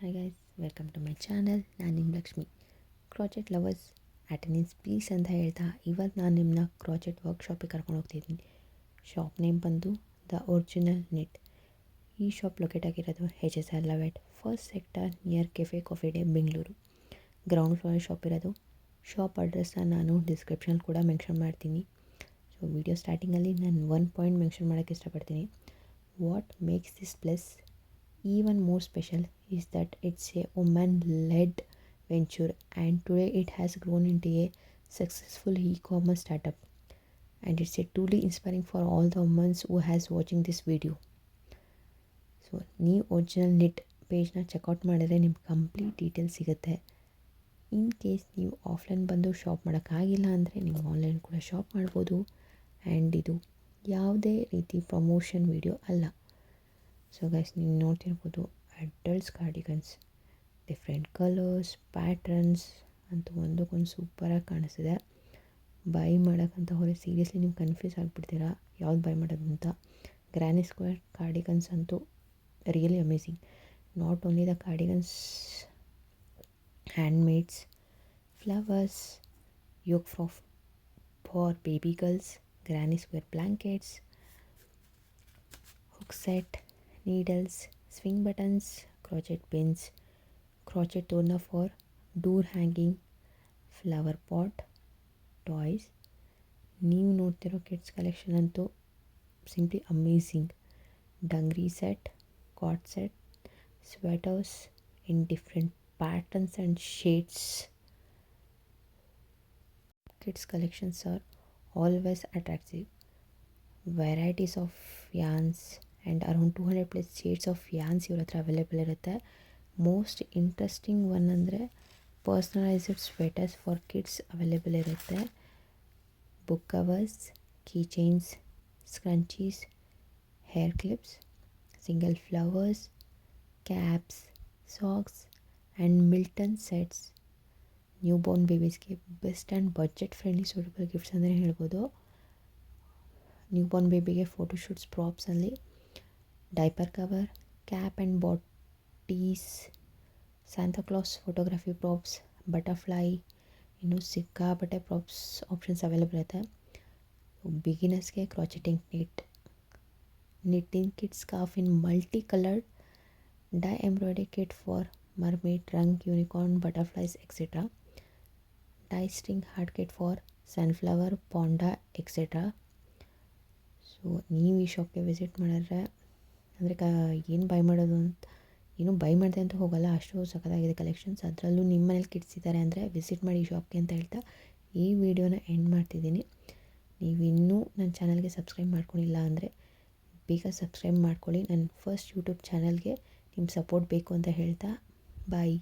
Hi guys, welcome to my channel. ನಾನು ನಿಮ್ಮ Lakshmi. Crochet lovers attendance please ಅಂತ ಹೇಳ್ತಾ ಇವತ್ತು ನಾನು ನಿಮ್ಮನ್ನ ಕ್ರಾಚೆಟ್ ವರ್ಕ್ಶಾಪಿಗೆ ಕರ್ಕೊಂಡು ಹೋಗ್ತಿದ್ದೀನಿ. ಶಾಪ್ ನೇಮ್ ಬಂದು ದ ಒರಿಜಿನಲ್ ನಿಟ್. ಈ ಶಾಪ್ ಲೊಕೇಟ್ ಆಗಿರೋದು HSR layout first sector near Cafe Coffee Day Bengaluru. Ground floor shop ಇರೋದು. ಶಾಪ್ ಅಡ್ರೆಸ್ನ ನಾನು ಡಿಸ್ಕ್ರಿಪ್ಷನ್ ಕೂಡ ಮೆನ್ಷನ್ ಮಾಡ್ತೀನಿ. ಸೊ ವಿಡಿಯೋ ಸ್ಟಾರ್ಟಿಂಗಲ್ಲಿ ನಾನು ಒನ್ ಪಾಯಿಂಟ್ ಮೆನ್ಷನ್ ಮಾಡೋಕ್ಕೆ ಇಷ್ಟಪಡ್ತೀನಿ. What makes this place even more special is that it's a woman-led venture, and today it has grown into a successful e-commerce startup, and it's a truly inspiring for all the women who has watching this video. So ನೀವು original neat ಪೇಜ್ನ checkout ಮಾಡಿದ್ರೆ ನಿಮ್ಗೆ complete details ಸಿಗುತ್ತೆ. In case ನೀವು offline ಬಂದು shop ಮಾಡೋಕ್ಕಾಗಿಲ್ಲ ಅಂದರೆ ನೀವು online ಕೂಡ ಶಾಪ್ ಮಾಡ್ಬೋದು. ಆ್ಯಂಡ್ ಇದು ಯಾವುದೇ ರೀತಿ ಪ್ರಮೋಷನ್ ವಿಡಿಯೋ ಅಲ್ಲ. ಸೊ ಗೈಸ್, ನೀವು ನೋಡ್ತಿರ್ಬೋದು ಅಡಲ್ಟ್ಸ್ ಕಾರ್ಡಿಗನ್ಸ್, ಡಿಫ್ರೆಂಟ್ ಕಲರ್ಸ್, ಪ್ಯಾಟ್ರನ್ಸ್ ಅಂತೂ ಒಂದಕ್ಕೊಂದು ಸೂಪರಾಗಿ ಕಾಣಿಸ್ತಿದೆ. ಬೈ ಮಾಡೋಕ್ಕಂತ ಹೋದರೆ ಸೀರಿಯಸ್ಲಿ ನೀವು ಕನ್ಫ್ಯೂಸ್ ಆಗಿಬಿಡ್ತೀರಾ ಯಾವ್ದು ಬೈ ಮಾಡೋದು ಅಂತ. ಗ್ರ್ಯಾನಿ ಸ್ಕ್ವೇರ್ ಕಾರ್ಡಿಗನ್ಸ್ ಅಂತೂ really amazing. Not only the cardigans, handmades, flowers, yoke for baby girls, granny square blankets, hook set, needles, swing buttons, crochet pins, crochet toner for door hanging, flower pot, toys. ನೀವು ನೋಡ್ತಿರೋ kids collection ಅಂತೂ simply amazing. Dungaree set, cot set, sweaters in different patterns and shades. Kids collections are always attractive. Varieties of yarns and around 200+ shades of yarns ಇವ್ರ ಹತ್ರ available ಇರುತ್ತೆ. Most interesting one ಅಂದರೆ personalised sweaters for kids available ಇರುತ್ತೆ. Book covers, key chains, scrunchies, hair clips, single flowers, caps, socks and mitten sets. New born ಬೇಬೀಸ್ಗೆ best and budget friendly suitable gifts ಅಂದರೆ ಹೇಳ್ಬೋದು. New born ಬೇಬಿಗೆ photoshoots ಪ್ರಾಪ್ಸಲ್ಲಿ diaper cover, cap and booties, Santa Claus photography props, butterfly, ಇನ್ನೂ ಸಿಕ್ಕಾಪಟ್ಟೆ props options available ಇರುತ್ತೆ. ಬಿಗಿನರ್ಸ್ಗೆ crocheting knitting kit scarf in multi coloured, DIY embroidery kit for mermaid, trunk, unicorn, butterflies etcetera, DIY string heart kit for sunflower, panda etcetera. So ನೀವು ಈ ಶಾಪ್ಗೆ visit ಮಾಡಿದ್ರೆ ಅಂದರೆ ಏನು ಬೈ ಮಾಡೋದು ಅಂತ ಏನೂ ಬೈ ಮಾಡಿದೆ ಅಂತ ಹೋಗಲ್ಲ, ಅಷ್ಟು ಸಖತ್ತಾಗಿದೆ ಕಲೆಕ್ಷನ್ಸ್. ಅದರಲ್ಲೂ ನಿಮ್ಮ ಮನೇಲಿ ಕಿಡ್ಸ್ ಇದ್ದಾರೆ ಅಂದರೆ ವಿಸಿಟ್ ಮಾಡಿ ಈ ಶಾಪ್ಗೆ ಅಂತ ಹೇಳ್ತಾ ಈ ವಿಡಿಯೋನ ಎಂಡ್ ಮಾಡ್ತಿದ್ದೀನಿ. ನೀವಿನ್ನೂ ನನ್ನ ಚಾನಲ್ಗೆ ಸಬ್ಸ್ಕ್ರೈಬ್ ಮಾಡ್ಕೊಂಡಿಲ್ಲ ಅಂದರೆ ಬೇಗ ಸಬ್ಸ್ಕ್ರೈಬ್ ಮಾಡ್ಕೊಳ್ಳಿ. ನನ್ನ ಫಸ್ಟ್ ಯೂಟ್ಯೂಬ್ ಚಾನಲ್ಗೆ ನಿಮ್ಮ ಸಪೋರ್ಟ್ ಬೇಕು ಅಂತ ಹೇಳ್ತಾ ಬಾಯ್.